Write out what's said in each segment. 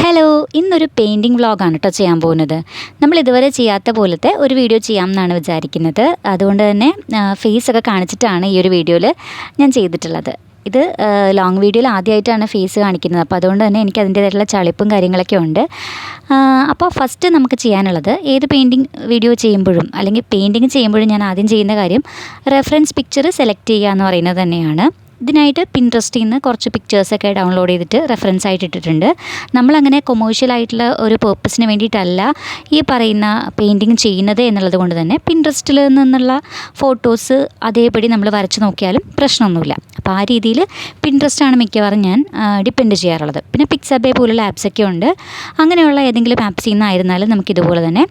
Hello, ഇന്നൊരു painting വ്ളോഗാണ് കേട്ടോ ചെയ്യാൻ പോകുന്നത്. നമ്മൾ ഇതുവരെ ചെയ്യാത്ത പോലത്തെ ഒരു വീഡിയോ ചെയ്യാം എന്നാണ് വിചാരിക്കുന്നത്. അതുകൊണ്ട് തന്നെ ഫേസൊക്കെ കാണിച്ചിട്ടാണ് ഈ ഒരു വീഡിയോയിൽ ഞാൻ ചെയ്തിട്ടുള്ളത്. ഇത് ലോങ് വീഡിയോയിൽ ആദ്യമായിട്ടാണ് ഫേസ് കാണിക്കുന്നത്. അപ്പോൾ അതുകൊണ്ട് തന്നെ എനിക്ക് അതിൻ്റേതായിട്ടുള്ള ചളിപ്പും കാര്യങ്ങളൊക്കെ ഉണ്ട്. അപ്പോൾ ഫസ്റ്റ് നമുക്ക് ചെയ്യാനുള്ളത് ഏത് പെയിൻറ്റിങ് വീഡിയോ ചെയ്യുമ്പോഴും അല്ലെങ്കിൽ പെയിൻറ്റിങ് ചെയ്യുമ്പോഴും ഞാൻ ആദ്യം ചെയ്യുന്ന കാര്യം റെഫറൻസ് പിക്ചർ സെലക്ട് ചെയ്യുക എന്ന് പറയുന്നത് തന്നെയാണ്. ഇതിനായിട്ട് പിൻട്രസ്റ്റിൽ നിന്ന് കുറച്ച് പിക്ചേഴ്സൊക്കെ ഡൗൺലോഡ് ചെയ്തിട്ട് റെഫറൻസ് ആയിട്ട് ഇട്ടിട്ടുണ്ട്. നമ്മളങ്ങനെ കൊമേഴ്ഷ്യലായിട്ടുള്ള ഒരു പേർപ്പസിന് വേണ്ടിയിട്ടല്ല ഈ പറയുന്ന പെയിൻറ്റിങ് ചെയ്യുന്നത് എന്നുള്ളത് കൊണ്ട് തന്നെ പിൻട്രസ്റ്റിൽ നിന്നുള്ള ഫോട്ടോസ് അതേപടി നമ്മൾ വരച്ച് നോക്കിയാലും പ്രശ്നമൊന്നുമില്ല. അപ്പോൾ ആ രീതിയിൽ പിൻട്രസ്റ്റാണ് മിക്കവാറും ഞാൻ ഡിപ്പെൻഡ് ചെയ്യാറുള്ളത്. പിന്നെ പിക്സബേ പോലുള്ള ആപ്സൊക്കെ ഉണ്ട്. അങ്ങനെയുള്ള ഏതെങ്കിലും ആപ്സിൽ നിന്നായിരുന്നാലും നമുക്കിതുപോലെ തന്നെ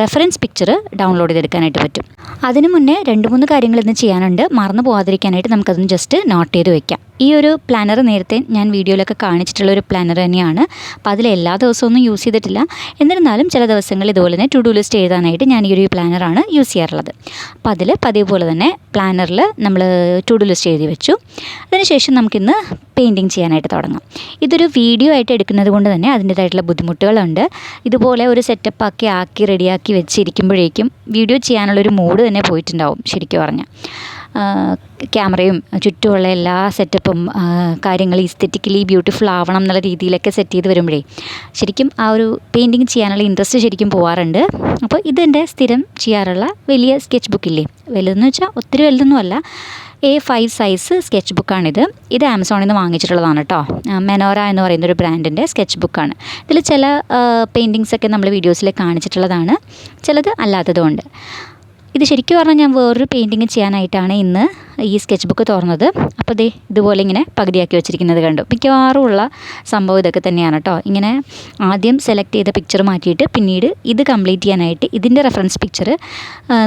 റെഫറൻസ് പിക്ചർ ഡൗൺലോഡ് ചെയ്തെടുക്കാനായിട്ട് പറ്റും. അതിനു മുന്നേ 2-3 കാര്യങ്ങൾ ഇന്ന് ചെയ്യാനുണ്ട്. മറന്നു പോകാതിരിക്കാനായിട്ട് നമുക്കതൊന്ന് ജസ്റ്റ് നോട്ട് ചെയ്ത് വെക്കാം. ഈ ഒരു പ്ലാനർ നേരത്തെ ഞാൻ വീഡിയോയിലൊക്കെ കാണിച്ചിട്ടുള്ള ഒരു പ്ലാനർ തന്നെയാണ്. അപ്പോൾ അതിൽ എല്ലാ ദിവസമൊന്നും യൂസ് ചെയ്തിട്ടില്ല. എന്നിരുന്നാലും ചില ദിവസങ്ങളിൽ ഇതുപോലെ തന്നെ ടു ഡു ലിസ്റ്റ് എഴുതാനായിട്ട് ഞാൻ ഈ ഒരു പ്ലാനറാണ് യൂസ് ചെയ്യാറുള്ളത്. അപ്പോൾ അതിൽ പതിവ് പോലെ തന്നെ പ്ലാനറിൽ നമ്മൾ ടു ഡു ലിസ്റ്റ് എഴുതി വെച്ചു. അതിനുശേഷം നമുക്കിന്ന് പെയിൻറ്റിങ് ചെയ്യാനായിട്ട് തുടങ്ങാം. ഇതൊരു വീഡിയോ ആയിട്ട് എടുക്കുന്നത് കൊണ്ട് തന്നെ അതിൻ്റേതായിട്ടുള്ള ബുദ്ധിമുട്ടുകളുണ്ട്. ഇതുപോലെ ഒരു സെറ്റപ്പ് ആക്കി റെഡിയാക്കി വെച്ചിരിക്കുമ്പോഴേക്കും വീഡിയോ ചെയ്യാനുള്ളൊരു മൂഡ് തന്നെ പോയിട്ടുണ്ടാവും ശരിക്കും പറഞ്ഞാൽ. ക്യാമറയും ചുറ്റുമുള്ള എല്ലാ സെറ്റപ്പും കാര്യങ്ങൾ ഈസ്തെറ്റിക്കലി ബ്യൂട്ടിഫുൾ ആവണം എന്നുള്ള രീതിയിലൊക്കെ സെറ്റ് ചെയ്ത് വരുമ്പോഴേ ശരിക്കും ആ ഒരു പെയിൻറ്റിങ് ചെയ്യാനുള്ള ഇൻട്രസ്റ്റ് ശരിക്കും പോകാറുണ്ട്. അപ്പോൾ ഇതെൻ്റെ സ്ഥിരം ചെയ്യാറുള്ള വലിയ സ്കെച്ച് ബുക്കില്ലേ, വലുതെന്ന് വെച്ചാൽ ഒത്തിരി വലുതൊന്നുമല്ല, A5 സൈസ് സ്കെച്ച് ബുക്കാണിത്. ഇത് ആമസോണിൽ നിന്ന് വാങ്ങിച്ചിട്ടുള്ളതാണ് കേട്ടോ. മെനോറ എന്ന് പറയുന്നൊരു ബ്രാൻഡിൻ്റെ സ്കെച്ച് ബുക്കാണ്. ഇതിൽ ചില പെയിൻറ്റിങ്സൊക്കെ നമ്മൾ വീഡിയോസിൽ കാണിച്ചിട്ടുള്ളതാണ്, ചിലത് അല്ലാത്തതുമുണ്ട്. ഇത് ശരിക്കും പറഞ്ഞാൽ ഞാൻ വേറൊരു പെയിൻറ്റിങ് ചെയ്യാനായിട്ടാണ് ഇന്ന് ഈ സ്കെച്ച് ബുക്ക് തുറന്നത്. അപ്പോൾ ദേ ഇതുപോലെ ഇങ്ങനെ പകുതിയാക്കി വെച്ചിരിക്കുന്നത് കണ്ടു. മിക്കവാറും ഉള്ള സംഭവം ഇതൊക്കെ തന്നെയാണ് കേട്ടോ. ഇങ്ങനെ ആദ്യം സെലക്ട് ചെയ്ത പിക്ചർ മാറ്റിയിട്ട് പിന്നീട് ഇത് കംപ്ലീറ്റ് ചെയ്യാനായിട്ട് ഇതിൻ്റെ റെഫറൻസ് പിക്ചർ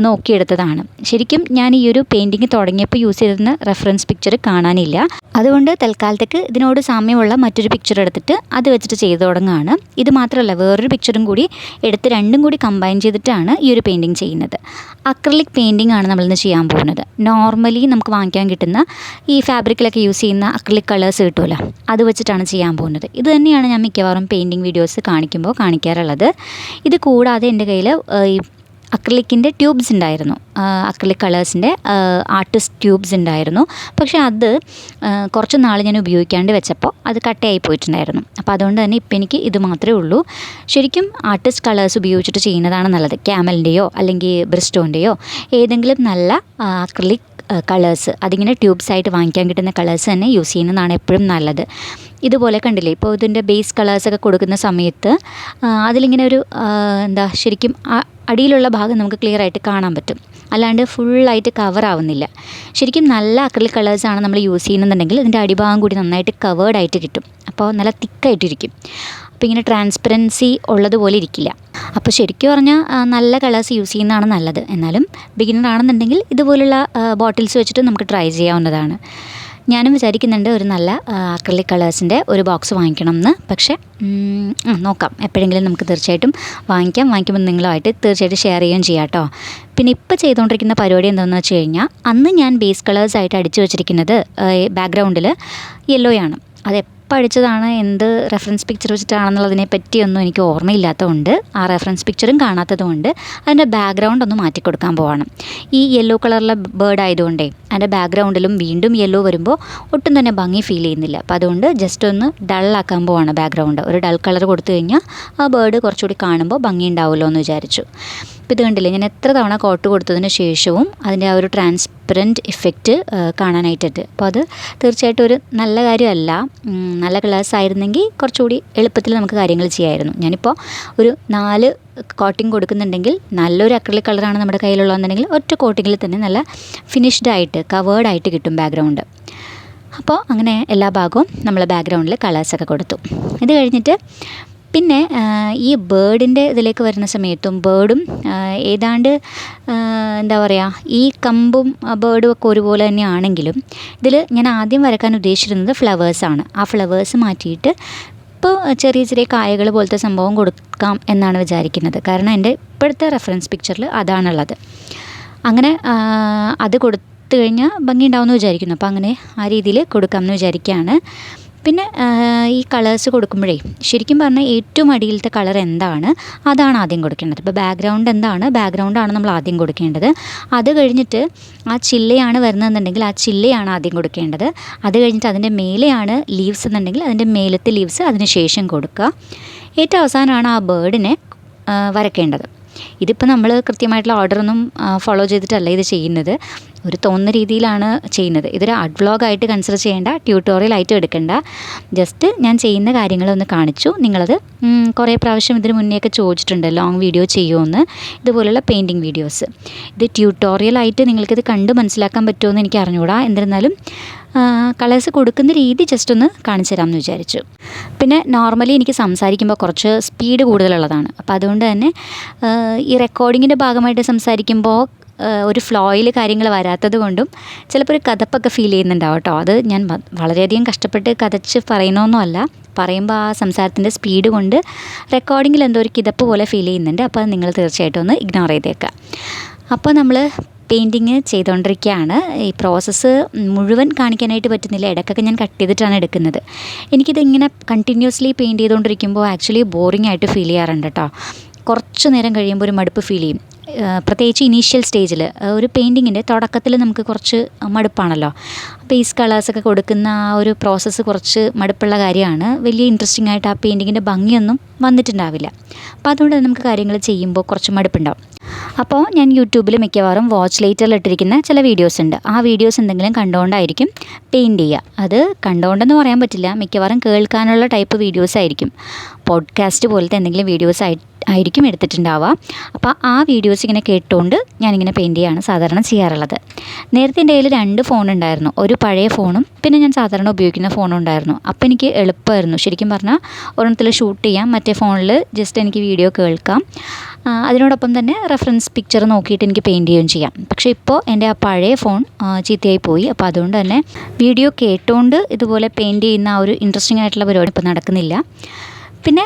നോക്കിയെടുത്തതാണ്. ശരിക്കും ഞാൻ ഈ ഒരു പെയിൻറ്റിങ് തുടങ്ങിയപ്പോൾ യൂസ് ചെയ്തിരുന്ന റെഫറൻസ് പിക്ചർ കാണാനില്ല. അതുകൊണ്ട് തൽക്കാലത്തേക്ക് ഇതിനോട് സാമ്യമുള്ള മറ്റൊരു പിക്ചർ എടുത്തിട്ട് അത് വെച്ചിട്ട് ചെയ്തു തുടങ്ങുകയാണ്. ഇത് മാത്രമല്ല, വേറൊരു പിക്ചറും കൂടി എടുത്ത് രണ്ടും കൂടി കമ്പൈൻ ചെയ്തിട്ടാണ് ഈ ഒരു പെയിൻറ്റിങ് ചെയ്യുന്നത്. അക്രിലിക് പെയിൻറ്റിംഗ് ആണ് നമ്മളിന്ന് ചെയ്യാൻ പോകുന്നത്. നോർമലി നമുക്ക് വാങ്ങിക്കാൻ കിട്ടുന്ന ഈ ഫാബ്രിക്കിലൊക്കെ യൂസ് ചെയ്യുന്ന അക്രിലിക് കളേഴ്സ് കിട്ടുമല്ലോ, അത് വെച്ചിട്ടാണ് ചെയ്യാൻ പോകുന്നത്. ഇത് തന്നെയാണ് ഞാൻ മിക്കവാറും പെയിൻറ്റിങ് വീഡിയോസ് കാണിക്കുമ്പോൾ കാണിക്കാറുള്ളത്. ഇത് കൂടാതെ എൻ്റെ കയ്യിൽ ഈ അക്രിലിക്കിൻ്റെ ട്യൂബ്സ് ഉണ്ടായിരുന്നു, അക്രിലിക് കളേഴ്സിൻ്റെ ആർട്ടിസ്റ്റ് ട്യൂബ്സ് ഉണ്ടായിരുന്നു. പക്ഷേ അത് കുറച്ച് നാൾ ഞാൻ ഉപയോഗിക്കാണ്ട് വെച്ചപ്പോൾ അത് കട്ടയായി പോയിട്ടുണ്ടായിരുന്നു. അപ്പോൾ അതുകൊണ്ട് തന്നെ ഇപ്പം എനിക്ക് ഇത് മാത്രമേ ഉള്ളൂ. ശരിക്കും ആർട്ടിസ്റ്റ് കളേഴ്സ് ഉപയോഗിച്ചിട്ട് ചെയ്യുന്നതാണ് നല്ലത്. ക്യാമലിൻ്റെയോ അല്ലെങ്കിൽ ബ്രിസ്റ്റോൻ്റെയോ ഏതെങ്കിലും നല്ല അക്രിലിക് കളേഴ്സ്, അതിങ്ങനെ ട്യൂബ്സായിട്ട് വാങ്ങിക്കാൻ കിട്ടുന്ന കളേഴ്സ് തന്നെ യൂസ് ചെയ്യുന്നതാണ് എപ്പോഴും നല്ലത്. ഇതുപോലെ കണ്ടില്ലേ, ഇപ്പോൾ ഇതിൻ്റെ ബേസ് കളേഴ്സൊക്കെ കൊടുക്കുന്ന സമയത്ത് അതിലിങ്ങനെ ഒരു ശരിക്കും അടിയിലുള്ള ഭാഗം നമുക്ക് ക്ലിയർ ആയിട്ട് കാണാൻ പറ്റും, അല്ലാണ്ട് ഫുള്ളായിട്ട് കവർ ആവുന്നില്ല. ശരിക്കും നല്ല അക്രിലിക് കളേഴ്സാണ് നമ്മൾ യൂസ് ചെയ്യുന്നുണ്ടെങ്കിൽ ഇതിൻ്റെ അടിഭാഗം കൂടി നന്നായിട്ട് കവേർഡായിട്ട് കിട്ടും. അപ്പോൾ നല്ല തിക്കായിട്ടിരിക്കും. അപ്പോൾ ഇങ്ങനെ ട്രാൻസ്പെറൻസി ഉള്ളതുപോലെ ഇരിക്കില്ല. അപ്പോൾ ശരിക്കും പറഞ്ഞാൽ നല്ല കളേഴ്സ് യൂസ് ചെയ്യുന്നതാണ് നല്ലത്. എന്നാലും ബിഗിനർ ആണെന്നുണ്ടെങ്കിൽ ഇതുപോലുള്ള ബോട്ടിൽസ് വെച്ചിട്ട് നമുക്ക് ട്രൈ ചെയ്യാവുന്നതാണ്. ഞാനും വിചാരിക്കുന്നുണ്ട് ഒരു നല്ല അക്രിലിക് കളേഴ്സിൻ്റെ ഒരു ബോക്സ് വാങ്ങിക്കണം എന്ന്. പക്ഷേ നോക്കാം, എപ്പോഴെങ്കിലും നമുക്ക് തീർച്ചയായിട്ടും വാങ്ങിക്കുമ്പോൾ നിങ്ങളുമായിട്ട് തീർച്ചയായിട്ടും ഷെയർ ചെയ്യുകയും ചെയ്യാം കേട്ടോ. പിന്നെ ഇപ്പോൾ ചെയ്തുകൊണ്ടിരിക്കുന്ന പരിപാടി എന്താണെന്ന് വെച്ച് കഴിഞ്ഞാൽ, അന്ന് ഞാൻ ബേസ് കളേഴ്സായിട്ട് അടിച്ചു വെച്ചിരിക്കുന്നത് ബാക്ക്ഗ്രൗണ്ടിൽ യെല്ലോയാണ്. അതെപ്പോൾ പഠിച്ചതാണ്, എന്ത് റെഫറൻസ് പിക്ചർ വെച്ചിട്ടാണെന്നുള്ളതിനെ പറ്റിയൊന്നും എനിക്ക് ഓർമ്മയില്ലാത്തതുകൊണ്ട്, ആ റെഫറൻസ് പിക്ചറും കാണാത്തതുകൊണ്ട് അതിൻ്റെ ബാക്ക്ഗ്രൗണ്ട് ഒന്ന് മാറ്റിക്കൊടുക്കാൻ പോവാണ്. ഈ യെല്ലോ കളറിലെ ബേർഡ് ആയതുകൊണ്ടേ അതിൻ്റെ ബാക്ക്ഗ്രൗണ്ടിലും വീണ്ടും യെല്ലോ വരുമ്പോൾ ഒട്ടും തന്നെ ഭംഗി ഫീൽ ചെയ്യുന്നില്ല. അപ്പോൾ അതുകൊണ്ട് ജസ്റ്റ് ഒന്ന് ഡള്ളാക്കാൻ പോവാണ് ബാക്ക്ഗ്രൗണ്ട്. ഒരു ഡൾ കളർ കൊടുത്തു കഴിഞ്ഞാൽ ആ ബേർഡ് കുറച്ചുകൂടി കാണുമ്പോൾ ഭംഗി ഉണ്ടാവുമല്ലോ എന്ന് വിചാരിച്ചു. അപ്പോൾ ഇത് കണ്ടില്ലേ, ഞാൻ എത്ര തവണ കോട്ട് കൊടുത്തതിന് ശേഷവും അതിൻ്റെ ആ ഒരു ട്രാൻസ്പെറൻറ്റ് ഇഫക്റ്റ് കാണാനായിട്ടിട്ട്. അപ്പോൾ അത് തീർച്ചയായിട്ടും ഒരു നല്ല കാര്യമല്ല. നല്ല കളേഴ്സ് ആയിരുന്നെങ്കിൽ കുറച്ചുകൂടി എളുപ്പത്തിൽ നമുക്ക് കാര്യങ്ങൾ ചെയ്യാമായിരുന്നു. ഞാനിപ്പോൾ ഒരു 4 കോട്ടിങ് കൊടുക്കുന്നുണ്ടെങ്കിൽ നല്ലൊരു അക്രിലിക് കളറാണ് നമ്മുടെ കയ്യിലുള്ളതെന്നുണ്ടെങ്കിൽ ഒറ്റ കോട്ടിങ്ങിൽ തന്നെ നല്ല ഫിനിഷ്ഡായിട്ട് കവേർഡായിട്ട് കിട്ടും ബാക്ക്ഗ്രൗണ്ട്. അപ്പോൾ അങ്ങനെ എല്ലാ ഭാഗവും നമ്മൾ ബാക്ക്ഗ്രൗണ്ടിൽ കളേഴ്സൊക്കെ കൊടുത്തു. ഇത് കഴിഞ്ഞിട്ട് പിന്നെ ഈ ബേർഡിൻ്റെ ഇതിലേക്ക് വരുന്ന സമയത്തും ബേർഡും ഏതാണ്ട് ഈ കമ്പും ബേർഡും ഒക്കെ ഒരുപോലെ തന്നെയാണെങ്കിലും ഇതിൽ ഞാൻ ആദ്യം വരക്കാൻ ഉദ്ദേശിച്ചിരുന്നത് ഫ്ലവേഴ്സാണ്. ആ ഫ്ലവേഴ്സ് മാറ്റിയിട്ട് ഇപ്പോൾ ചെറിയ ചെറിയ കായകൾ പോലത്തെ സംഭവം കൊടുക്കാം എന്നാണ് വിചാരിക്കുന്നത്. കാരണം എൻ്റെ ഇപ്പോഴത്തെ റെഫറൻസ് പിക്ചറിൽ അതാണുള്ളത്. അങ്ങനെ അത് കൊടുത്തു കഴിഞ്ഞാൽ ഭംഗി ഉണ്ടാവുമെന്ന് വിചാരിക്കുന്നു. അപ്പോൾ അങ്ങനെ ആ രീതിയിൽ കൊടുക്കാമെന്ന് വിചാരിക്കുകയാണ്. പിന്നെ ഈ കളേഴ്സ് കൊടുക്കുമ്പോഴേ ശരിക്കും പറഞ്ഞാൽ ഏറ്റവും അടിയിലത്തെ കളർ എന്താണ് അതാണ് ആദ്യം കൊടുക്കേണ്ടത്. ഇപ്പോൾ ബാക്ക്ഗ്രൗണ്ട് എന്താണ്, ബാക്ക്ഗ്രൗണ്ടാണ് നമ്മൾ ആദ്യം കൊടുക്കേണ്ടത്. അത് കഴിഞ്ഞിട്ട് ആ ചില്ലയാണ് വരുന്നതെന്നുണ്ടെങ്കിൽ ആ ചില്ലയാണ് ആദ്യം കൊടുക്കേണ്ടത്. അത് കഴിഞ്ഞിട്ട് അതിൻ്റെ മേലെയാണ് ലീവ്സ് എന്നുണ്ടെങ്കിൽ അതിൻ്റെ മേലത്തെ ലീവ്സ് അതിന് ശേഷം കൊടുക്കുക. ഏറ്റവും അവസാനമാണ് ആ ബേർഡിനെ വരയ്ക്കേണ്ടത്. ഇതിപ്പോൾ നമ്മൾ കൃത്യമായിട്ടുള്ള ഓർഡറൊന്നും ഫോളോ ചെയ്തിട്ടല്ല ഇത് ചെയ്യുന്നത്, ഒരു തോന്നുന്ന രീതിയിലാണ് ചെയ്യുന്നത്. ഇതൊരു ആർട്ട് വ്ളോഗായിട്ട് കൺസിഡർ ചെയ്യേണ്ട, ട്യൂട്ടോറിയലായിട്ട് എടുക്കേണ്ട. ജസ്റ്റ് ഞാൻ ചെയ്യുന്ന കാര്യങ്ങളൊന്ന് കാണിച്ചു. നിങ്ങളത് കുറേ പ്രാവശ്യം ഇതിന് മുന്നേയൊക്കെ ചോദിച്ചിട്ടുണ്ട് ലോങ് വീഡിയോ ചെയ്യുമെന്ന്, ഇതുപോലുള്ള പെയിൻറ്റിങ് വീഡിയോസ്. ഇത് ട്യൂട്ടോറിയലായിട്ട് നിങ്ങൾക്കിത് കണ്ട് മനസ്സിലാക്കാൻ പറ്റുമെന്ന് എനിക്ക് അറിഞ്ഞുകൂടാ. എന്നിരുന്നാലും കളേഴ്സ് കൊടുക്കുന്ന രീതി ജസ്റ്റ് ഒന്ന് കാണിച്ചു തരാമെന്ന് വിചാരിച്ചു. പിന്നെ നോർമലി എനിക്ക് സംസാരിക്കുമ്പോൾ കുറച്ച് സ്പീഡ് കൂടുതലുള്ളതാണ്. അപ്പോൾ അതുകൊണ്ട് തന്നെ ഈ റെക്കോർഡിങ്ങിൻ്റെ ഭാഗമായിട്ട് സംസാരിക്കുമ്പോൾ ഒരു ഫ്ലോയിൽ കാര്യങ്ങൾ വരാത്തത് കൊണ്ടും ചിലപ്പോൾ ഒരു കഥപ്പൊക്കെ ഫീൽ ചെയ്യുന്നുണ്ടാവും കേട്ടോ. അത് ഞാൻ വളരെയധികം കഷ്ടപ്പെട്ട് കഥച്ച് പറയണമെന്നല്ല, പറയുമ്പോൾ ആ സംസാരത്തിൻ്റെ സ്പീഡ് കൊണ്ട് റെക്കോർഡിങ്ങിൽ എന്തോ ഒരു കിതപ്പ് പോലെ ഫീൽ ചെയ്യുന്നുണ്ട്. അപ്പോൾ അത് നിങ്ങൾ തീർച്ചയായിട്ടും ഒന്ന് ഇഗ്നോർ ചെയ്തേക്കുക. അപ്പോൾ നമ്മൾ പെയിൻറ്റിങ് ചെയ്തുകൊണ്ടിരിക്കുകയാണ്. ഈ പ്രോസസ്സ് മുഴുവൻ കാണിക്കാനായിട്ട് പറ്റുന്നില്ല, ഇടയ്ക്കൊക്കെ ഞാൻ കട്ട് ചെയ്തിട്ടാണ് എടുക്കുന്നത്. എനിക്കിതിങ്ങനെ കണ്ടിന്യൂസ്ലി പെയിൻറ്റ് ചെയ്തുകൊണ്ടിരിക്കുമ്പോൾ ആക്ച്വലി ബോറിംഗ് ആയിട്ട് ഫീൽ ചെയ്യാറുണ്ട് കേട്ടോ. കുറച്ച് നേരം കഴിയുമ്പോൾ ഒരു മടുപ്പ് ഫീൽ ചെയ്യും. പ്രത്യേകിച്ച് ഇനീഷ്യൽ സ്റ്റേജിൽ ഒരു പെയിൻറ്റിങ്ങിൻ്റെ തുടക്കത്തിൽ നമുക്ക് കുറച്ച് മടുപ്പാണല്ലോ. ബേസ് കളേഴ്സൊക്കെ കൊടുക്കുന്ന ആ ഒരു പ്രോസസ്സ് കുറച്ച് മടുപ്പുള്ള കാര്യമാണ്. വലിയ ഇൻട്രസ്റ്റിംഗ് ആയിട്ട് ആ പെയിൻറ്റിങ്ങിൻ്റെ ഭംഗിയൊന്നും വന്നിട്ടുണ്ടാവില്ല. അപ്പോൾ അതുകൊണ്ട് നമുക്ക് കാര്യങ്ങൾ ചെയ്യുമ്പോൾ കുറച്ച് മടുപ്പുണ്ടാവും. അപ്പോൾ ഞാൻ യൂട്യൂബിൽ മിക്കവാറും വാച്ച് ലൈറ്ററിൽ ഇട്ടിരിക്കുന്ന ചില വീഡിയോസ് ഉണ്ട്. ആ വീഡിയോസ് എന്തെങ്കിലും കണ്ടുകൊണ്ടായിരിക്കും പെയിൻറ്റ് ചെയ്യുക. അത് കണ്ടുകൊണ്ടെന്ന് പറയാൻ പറ്റില്ല, മിക്കവാറും കേൾക്കാനുള്ള ടൈപ്പ് വീഡിയോസ് ആയിരിക്കും. പോഡ്കാസ്റ്റ് പോലത്തെ എന്തെങ്കിലും വീഡിയോസ് ആയിരിക്കും എടുത്തിട്ടുണ്ടാവുക. അപ്പോൾ ആ വീഡിയോസ് ഇങ്ങനെ കേട്ടുകൊണ്ട് ഞാനിങ്ങനെ പെയിൻറ്റ് ചെയ്യുകയാണ് സാധാരണ ചെയ്യാറുള്ളത്. നേരത്തെ എൻ്റെ കയ്യിൽ 2 ഫോൺ ഉണ്ടായിരുന്നു, ഒരു പഴയ ഫോണും പിന്നെ ഞാൻ സാധാരണ ഉപയോഗിക്കുന്ന ഫോണും ഉണ്ടായിരുന്നു. അപ്പോൾ എനിക്ക് എളുപ്പമായിരുന്നു ശരിക്കും പറഞ്ഞാൽ. ഒരെണ്ണത്തിൽ ഷൂട്ട് ചെയ്യാം, മറ്റേ ഫോണിൽ ജസ്റ്റ് എനിക്ക് വീഡിയോ കേൾക്കാം, അതിനോടൊപ്പം തന്നെ റെഫറൻസ് പിക്ചർ നോക്കിയിട്ട് എനിക്ക് പെയിൻറ്റ് ചെയ്യുകയും ചെയ്യാം. പക്ഷേ ഇപ്പോൾ എൻ്റെ ആ പഴയ ഫോൺ ചീത്തയായി പോയി. അപ്പോൾ അതുകൊണ്ട് തന്നെ വീഡിയോ കേട്ടുകൊണ്ട് ഇതുപോലെ പെയിൻറ്റ് ചെയ്യുന്ന ആ ഒരു ഇൻട്രസ്റ്റിംഗ് ആയിട്ടുള്ള പരിപാടി ഇപ്പോൾ നടക്കുന്നില്ല. പിന്നെ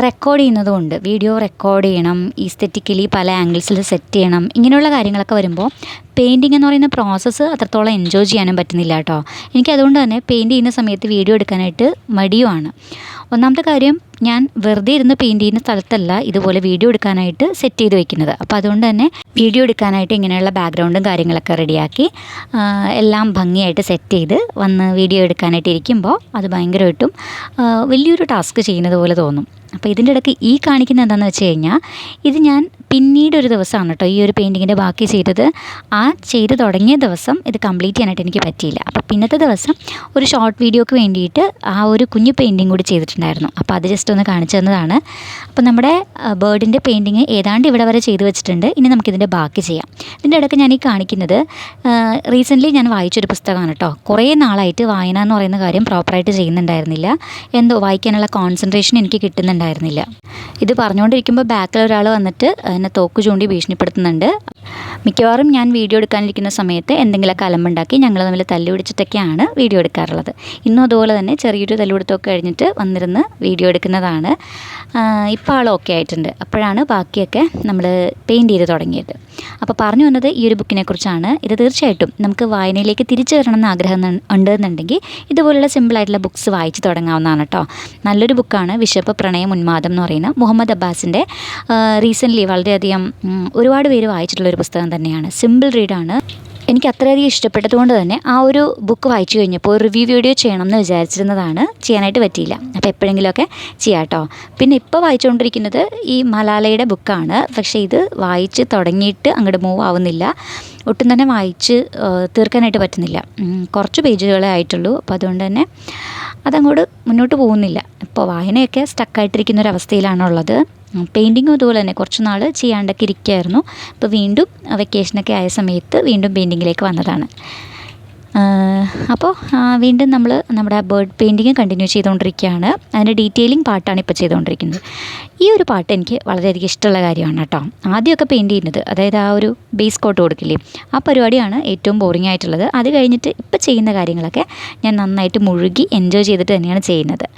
റെക്കോർഡ് ചെയ്യുന്നതുകൊണ്ട് വീഡിയോ റെക്കോർഡ് ചെയ്യണം, ഈസ്തെറ്റിക്കലി പല ആംഗിൾസിൽ സെറ്റ് ചെയ്യണം, ഇങ്ങനെയുള്ള കാര്യങ്ങളൊക്കെ വരുമ്പോൾ പെയിൻറ്റിങ് എന്ന് പറയുന്ന പ്രോസസ്സ് അത്രത്തോളം എൻജോയ് ചെയ്യാനും പറ്റുന്നില്ല കേട്ടോ. എനിക്കതുകൊണ്ട് തന്നെ പെയിൻറ്റ് ചെയ്യുന്ന സമയത്ത് വീഡിയോ എടുക്കാനായിട്ട് മടിയുമാണ്. ഒന്നാമത്തെ കാര്യം, ഞാൻ വെറുതെ ഇരുന്ന് പെയിൻറ്റ് ചെയ്യുന്ന സ്ഥലത്തല്ല ഇതുപോലെ വീഡിയോ എടുക്കാനായിട്ട് സെറ്റ് ചെയ്ത് വെക്കുന്നത്. അപ്പോൾ അതുകൊണ്ട് തന്നെ വീഡിയോ എടുക്കാനായിട്ട് ഇങ്ങനെയുള്ള ബാക്ക്ഗ്രൗണ്ടും കാര്യങ്ങളൊക്കെ റെഡിയാക്കി എല്ലാം ഭംഗിയായിട്ട് സെറ്റ് ചെയ്ത് വന്ന് വീഡിയോ എടുക്കാനായിട്ട് ഇരിക്കുമ്പോൾ അത് ഭയങ്കരമായിട്ടും വലിയൊരു ടാസ്ക് ചെയ്യുന്നത് പോലെ തോന്നും. അപ്പോൾ ഇതിൻ്റെ ഇടയ്ക്ക് ഈ കാണിക്കുന്നത് എന്താണെന്ന് വെച്ച് കഴിഞ്ഞാൽ, ഇത് ഞാൻ പിന്നീടൊരു ദിവസമാണ് കേട്ടോ ഈ ഒരു പെയിൻറ്റിങ്ങിൻ്റെ ബാക്കി ചെയ്തത്. ആ ചെയ്ത് തുടങ്ങിയ ദിവസം ഇത് കംപ്ലീറ്റ് ചെയ്യാനായിട്ട് എനിക്ക് പറ്റിയില്ല. അപ്പോൾ പിന്നത്തെ ദിവസം ഒരു ഷോർട്ട് വീഡിയോക്ക് വേണ്ടിയിട്ട് ആ ഒരു കുഞ്ഞു പെയിൻറ്റിങ് കൂടി ചെയ്തിട്ടുണ്ടായിരുന്നു. അപ്പോൾ അത് ജസ്റ്റ് ഒന്ന് കാണിച്ചു തന്നതാണ്. അപ്പോൾ നമ്മുടെ ബേർഡിൻ്റെ പെയിൻറ്റിങ് ഏതാണ്ട് ഇവിടെ വരെ ചെയ്ത് വെച്ചിട്ടുണ്ട്. ഇനി നമുക്കിതിൻ്റെ ബാക്കി ചെയ്യാം. ഇതിൻ്റെ ഇടയ്ക്ക് ഞാൻ ഈ കാണിക്കുന്നത് റീസെൻ്റ്ലി ഞാൻ വായിച്ചൊരു പുസ്തകമാണ് കേട്ടോ. കുറേ നാളായിട്ട് വായന എന്ന് പറയുന്ന കാര്യം പ്രോപ്പറായിട്ട് ചെയ്യുന്നുണ്ടായിരുന്നില്ല. എന്തോ വായിക്കാനുള്ള കോൺസെൻട്രേഷൻ എനിക്ക് കിട്ടുന്നുണ്ടായിരുന്നില്ല. ഇത് പറഞ്ഞുകൊണ്ടിരിക്കുമ്പോൾ ബാക്കിൽ ഒരാൾ വന്നിട്ട് എന്നെ തോക്ക് ചൂണ്ടി ഭീഷണിപ്പെടുത്തുന്നുണ്ട്. മിക്കവാറും ഞാൻ വീഡിയോ എടുക്കാനിരിക്കുന്ന സമയത്ത് എന്തെങ്കിലുമൊക്കെ അലമ്പുണ്ടാക്കി ഞങ്ങൾ തമ്മിൽ തല്ലു പിടിച്ചിട്ടൊക്കെയാണ് വീഡിയോ എടുക്കാറുള്ളത്. ഇന്നും അതുപോലെ തന്നെ ചെറിയൊരു തല്ലുപിടുത്തമൊക്കെ കഴിഞ്ഞിട്ട് വന്നിരുന്ന് വീഡിയോ എടുക്കുന്നതാണ്. ഇപ്പോൾ ആൾ ഓക്കെ ആയിട്ടുണ്ട്. അപ്പോഴാണ് ബാക്കിയൊക്കെ നമ്മൾ പെയിൻറ്റ് ചെയ്ത് തുടങ്ങിയത്. അപ്പോൾ പറഞ്ഞു വന്നത് ഈ ഒരു ബുക്കിനെ കുറിച്ചാണ്. ഇത് തീർച്ചയായിട്ടും നമുക്ക് വായനയിലേക്ക് തിരിച്ചു വരണമെന്ന് ആഗ്രഹം ഉണ്ടെന്നുണ്ടെങ്കിൽ ഇതുപോലുള്ള സിമ്പിളായിട്ടുള്ള ബുക്സ് വായിച്ച് തുടങ്ങാവുന്നതാണ് കേട്ടോ. നല്ലൊരു ബുക്കാണ് വിശപ്പ് പ്രണയം ഉന്മാദം എന്ന് പറയുന്ന മുഹമ്മദ് അബ്ബാസിൻ്റെ. റീസെൻ്റ്ലി വളരെയധികം ഒരുപാട് പേര് വായിച്ചിട്ടുള്ളൊരു പുസ്തകം തന്നെയാണ്. സിമ്പിൾ റീഡാണ്. എനിക്ക് അത്രയധികം ഇഷ്ടപ്പെട്ടതുകൊണ്ട് തന്നെ ആ ഒരു ബുക്ക് വായിച്ചു കഴിഞ്ഞപ്പോൾ റിവ്യൂ വീഡിയോ ചെയ്യണം എന്ന് വിചാരിച്ചിരുന്നതാണ്, ചെയ്യാനായിട്ട് പറ്റിയില്ല. അപ്പോൾ എപ്പോഴെങ്കിലുമൊക്കെ ചെയ്യാം കേട്ടോ. പിന്നെ ഇപ്പോൾ വായിച്ചുകൊണ്ടിരിക്കുന്നത് ഈ മലാലയുടെ ബുക്കാണ്. പക്ഷേ ഇത് വായിച്ച് തുടങ്ങിയിട്ട് അങ്ങോട്ട് മൂവ് ആവുന്നില്ല, ഒട്ടും തന്നെ വായിച്ച് തീർക്കാനായിട്ട് പറ്റുന്നില്ല. കുറച്ച് പേജുകളേ ആയിട്ടുള്ളൂ. അപ്പോൾ അതുകൊണ്ട് തന്നെ അതങ്ങോട്ട് മുന്നോട്ട് പോകുന്നില്ല. ഇപ്പോൾ വായനയൊക്കെ സ്റ്റക്കായിട്ടിരിക്കുന്നൊരവസ്ഥയിലാണുള്ളത്. പെയിൻറ്റിങ്ങും അതുപോലെ തന്നെ കുറച്ച് നാൾ ചെയ്യാണ്ടൊക്കെ ഇരിക്കുകയായിരുന്നു. ഇപ്പോൾ വീണ്ടും വെക്കേഷനൊക്കെ ആയ സമയത്ത് വീണ്ടും പെയിൻറ്റിങ്ങിലേക്ക് വന്നതാണ്. അപ്പോൾ വീണ്ടും നമ്മൾ നമ്മുടെ ബേർഡ് പെയിൻറ്റിങ് കണ്ടിന്യൂ ചെയ്തുകൊണ്ടിരിക്കുകയാണ്. അതിൻ്റെ ഡീറ്റെയിലിംഗ് പാർട്ടാണ് ഇപ്പോൾ ചെയ്തുകൊണ്ടിരിക്കുന്നത്. ഈ ഒരു പാട്ട് എനിക്ക് വളരെയധികം ഇഷ്ടമുള്ള കാര്യമാണ് കേട്ടോ. ആദ്യമൊക്കെ പെയിൻറ്റ് ചെയ്യുന്നത്, അതായത് ആ ഒരു ബേസ് കോട്ട് കൊടുക്കില്ലേ, ആ പരിപാടിയാണ് ഏറ്റവും ബോറിംഗ് ആയിട്ടുള്ളത്. അത് കഴിഞ്ഞിട്ട് ഇപ്പോൾ ചെയ്യുന്ന കാര്യങ്ങളൊക്കെ ഞാൻ നന്നായിട്ട് മുഴുകി എൻജോയ് ചെയ്തിട്ട് തന്നെയാണ് ചെയ്യുന്നത്.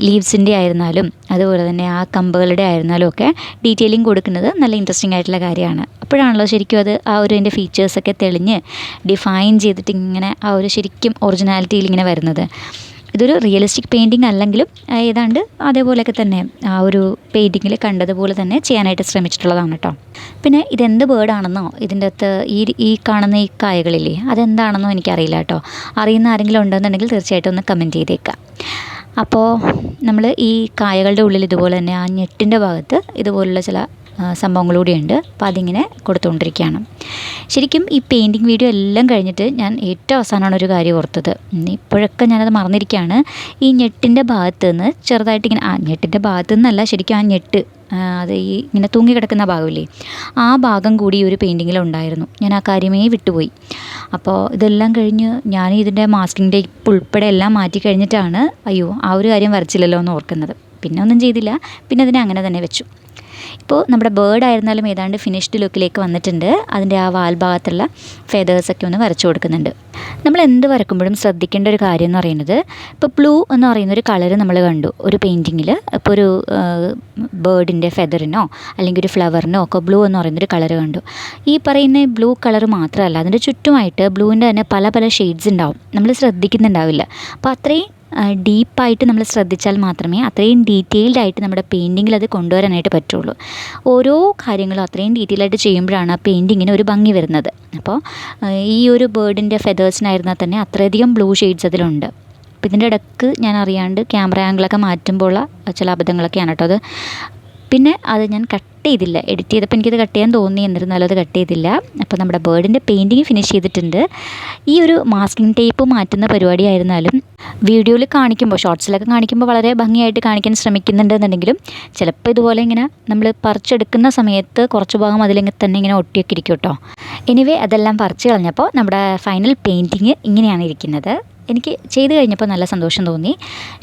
ലീവ്സിൻ്റെ ആയിരുന്നാലും അതുപോലെ തന്നെ ആ കമ്പുകളുടെ ആയിരുന്നാലും ഒക്കെ ഡീറ്റെയിലിംഗ് കൊടുക്കുന്നത് നല്ല ഇൻട്രസ്റ്റിംഗ് ആയിട്ടുള്ള കാര്യമാണ്. അപ്പോഴാണല്ലോ ശരിക്കും അത് ആ ഒരു അതിൻ്റെ ഫീച്ചേഴ്സൊക്കെ തെളിഞ്ഞ് ഡിഫൈൻ ചെയ്തിട്ട് ഇങ്ങനെ ആ ഒരു ശരിക്കും ഒറിജിനാലിറ്റിയിൽ ഇങ്ങനെ വരുന്നത്. ഇതൊരു റിയലിസ്റ്റിക് പെയിൻറ്റിങ് അല്ലെങ്കിലും ഏതാണ്ട് അതേപോലെയൊക്കെ തന്നെ ആ ഒരു പെയിൻറ്റിങ്ങിൽ കണ്ടതുപോലെ തന്നെ ചെയ്യാനായിട്ട് ശ്രമിച്ചിട്ടുള്ളതാണ് കേട്ടോ. പിന്നെ ഇതെന്ത് ബേർഡാണെന്നോ ഇതിൻ്റെ അകത്ത് ഈ കാണുന്ന ഈ കായകളില്ലേ അതെന്താണെന്നോ എനിക്കറിയില്ല കേട്ടോ. അറിയുന്ന ആരെങ്കിലും ഉണ്ടെന്നുണ്ടെങ്കിൽ തീർച്ചയായിട്ടും ഒന്ന് കമൻറ്റ് ചെയ്തേക്കാം. അപ്പോൾ നമ്മൾ ഈ കായകളുടെ ഉള്ളിൽ ഇതുപോലെ തന്നെ ആ ഞെട്ടിൻ്റെ ഭാഗത്ത് ഇതുപോലുള്ള ചില സംഭവങ്ങളൂടെയുണ്ട്. അപ്പോൾ അതിങ്ങനെ കൊടുത്തുകൊണ്ടിരിക്കുകയാണ്. ശരിക്കും ഈ പെയിൻറ്റിങ് വീഡിയോ എല്ലാം കഴിഞ്ഞിട്ട് ഞാൻ ഏറ്റവും അവസാനമാണ് ഒരു കാര്യം ഓർത്തത്. ഇപ്പോഴൊക്കെ ഞാനത് മറന്നിരിക്കുകയാണ്. ഈ ഞെട്ടിൻ്റെ ഭാഗത്ത് നിന്ന് ചെറുതായിട്ട് ഇങ്ങനെ ഞെട്ടിൻ്റെ ഭാഗത്തു നിന്നല്ല, ശരിക്കും ആ ഞെട്ട് അത് ഈ ഇങ്ങനെ തൂങ്ങി കിടക്കുന്ന ഭാഗമില്ലേ ആ ഭാഗം കൂടി ഈ ഒരു പെയിൻറ്റിങ്ങിലുണ്ടായിരുന്നു. ഞാൻ ആ കാര്യമേ വിട്ടുപോയി. അപ്പോൾ ഇതെല്ലാം കഴിഞ്ഞ് ഞാൻ ഇതിൻ്റെ മാസ്കിംഗ് ടേപ്പ് ഉൾപ്പെടെ എല്ലാം മാറ്റി കഴിഞ്ഞിട്ടാണ് അയ്യോ ആ ഒരു കാര്യം വരച്ചില്ലല്ലോ എന്ന് ഓർക്കുന്നത്. പിന്നെ ഒന്നും ചെയ്തില്ല, പിന്നെ അതിനെ അങ്ങനെ തന്നെ വെച്ചു. ഇപ്പോൾ നമ്മുടെ ബേർഡ് ആയിരുന്നാലും ഏതാണ്ട് ഫിനിഷ്ഡ് ലുക്കിലേക്ക് വന്നിട്ടുണ്ട്. അതിൻ്റെ ആ വാൽ ഭാഗത്തുള്ള ഫെതേഴ്സൊക്കെ ഒന്ന് വരച്ചു കൊടുക്കുന്നുണ്ട്. നമ്മൾ എന്ത് വരക്കുമ്പോഴും ശ്രദ്ധിക്കേണ്ട ഒരു കാര്യം എന്ന് പറയുന്നത്, ഇപ്പോൾ ബ്ലൂ എന്ന് പറയുന്നൊരു കളർ നമ്മൾ കണ്ടു ഒരു പെയിൻറ്റിങ്ങിൽ. ഇപ്പോൾ ഒരു ബേർഡിൻ്റെ ഫെദറിനോ അല്ലെങ്കിൽ ഒരു ഫ്ലവറിനോ ഒക്കെ ബ്ലൂ എന്ന് പറയുന്നൊരു കളർ കണ്ടു. ഈ പറയുന്ന ബ്ലൂ കളർ മാത്രമല്ല, അതിൻ്റെ ചുറ്റുമായിട്ട് ബ്ലൂവിൻ്റെ തന്നെ പല പല ഷെയ്ഡ്സ് ഉണ്ടാവും. നമ്മൾ ശ്രദ്ധിക്കുന്നുണ്ടാവില്ല. അപ്പോൾ അത്രയും ഡീപ്പായിട്ട് നമ്മൾ ശ്രദ്ധിച്ചാൽ മാത്രമേ അത്രയും ഡീറ്റെയിൽഡ് ആയിട്ട് നമ്മുടെ പെയിൻറ്റിങ്ങിൽ അത് കൊണ്ടുവരാനായിട്ട് പറ്റുള്ളൂ. ഓരോ കാര്യങ്ങളും അത്രയും ഡീറ്റെയിലായിട്ട് ചെയ്യുമ്പോഴാണ് ആ പെയിൻറ്റിങ്ങിന് ഒരു ഭംഗി വരുന്നത്. അപ്പോൾ ഈ ഒരു ബേർഡിൻ്റെ ഫെതേഴ്സിനായിരുന്നാൽ തന്നെ അത്രയധികം ബ്ലൂ ഷെയ്ഡ്സ് അതിലുണ്ട്. അപ്പോൾ ഇതിൻ്റെ ഇടയ്ക്ക് ഞാൻ അറിയാണ്ട് ക്യാമറ ആംഗിളൊക്കെ മാറ്റുമ്പോഴുള്ള ചില അബദ്ധങ്ങളൊക്കെയാണ് കേട്ടോ അത്. പിന്നെ അത് ഞാൻ കട്ട് ചെയ്തില്ല, എഡിറ്റ് ചെയ്തപ്പോൾ എനിക്കത് കട്ട് ചെയ്യാൻ തോന്നി, എന്നിരുന്നാലും അത് കട്ട് ചെയ്തില്ല. അപ്പോൾ നമ്മുടെ ബേർഡിൻ്റെ പെയിൻറ്റിങ് ഫിനിഷ് ചെയ്തിട്ടുണ്ട്. ഈ ഒരു മാസ്കിംഗ് ടേപ്പ് മാറ്റുന്ന പരിപാടിയായിരുന്നാലും വീഡിയോയിൽ കാണിക്കുമ്പോൾ ഷോർട്സിലൊക്കെ കാണിക്കുമ്പോൾ വളരെ ഭംഗിയായിട്ട് കാണിക്കാൻ ശ്രമിക്കുന്നുണ്ടെന്നുണ്ടെങ്കിലും ചിലപ്പോൾ ഇതുപോലെ ഇങ്ങനെ നമ്മൾ പറിച്ചെടുക്കുന്ന സമയത്ത് കുറച്ച് ഭാഗം അതിലിങ്ങനെ തന്നെ ഇങ്ങനെ ഒട്ടിയൊക്കെ ഇരിക്കും കേട്ടോ. എനിവേ അതെല്ലാം പറിച്ച് കളഞ്ഞപ്പോൾ നമ്മുടെ ഫൈനൽ പെയിൻറ്റിങ് ഇങ്ങനെയാണ് ഇരിക്കുന്നത്. എനിക്ക് ചെയ്ത് കഴിഞ്ഞപ്പോൾ നല്ല സന്തോഷം തോന്നി.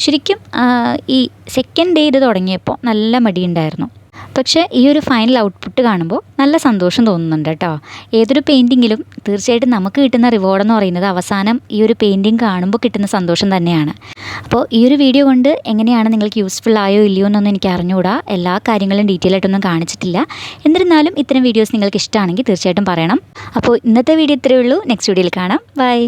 ശരിക്കും ഈ സെക്കൻഡ് ഡേ ഇത് തുടങ്ങിയപ്പോൾ നല്ല മടിയുണ്ടായിരുന്നു. പക്ഷേ ഈ ഒരു ഫൈനൽ ഔട്ട്പുട്ട് കാണുമ്പോൾ നല്ല സന്തോഷം തോന്നുന്നുണ്ട് കേട്ടോ. ഏതൊരു പെയിൻറ്റിങ്ങിലും തീർച്ചയായിട്ടും നമുക്ക് കിട്ടുന്ന റിവാർഡെന്ന് പറയുന്നത് അവസാനം ഈ ഒരു പെയിൻറ്റിങ് കാണുമ്പോൾ കിട്ടുന്ന സന്തോഷം തന്നെയാണ്. അപ്പോൾ ഈ ഒരു വീഡിയോ കൊണ്ട് എങ്ങനെയാണ് നിങ്ങൾക്ക് യൂസ്ഫുൾ ആയോ ഇല്ലയോ എന്നൊന്നും എനിക്ക് അറിഞ്ഞുകൂടാ. എല്ലാ കാര്യങ്ങളും ഡീറ്റെയിൽ ആയിട്ടൊന്നും കാണിച്ചിട്ടില്ല. എന്നിരുന്നാലും ഇത്തരം വീഡിയോസ് നിങ്ങൾക്ക് ഇഷ്ടമാണെങ്കിൽ തീർച്ചയായിട്ടും പറയണം. അപ്പോൾ ഇന്നത്തെ വീഡിയോ ഇത്രയേ ഉള്ളൂ. നെക്സ്റ്റ് വീഡിയോയിൽ കാണാം. ബൈ.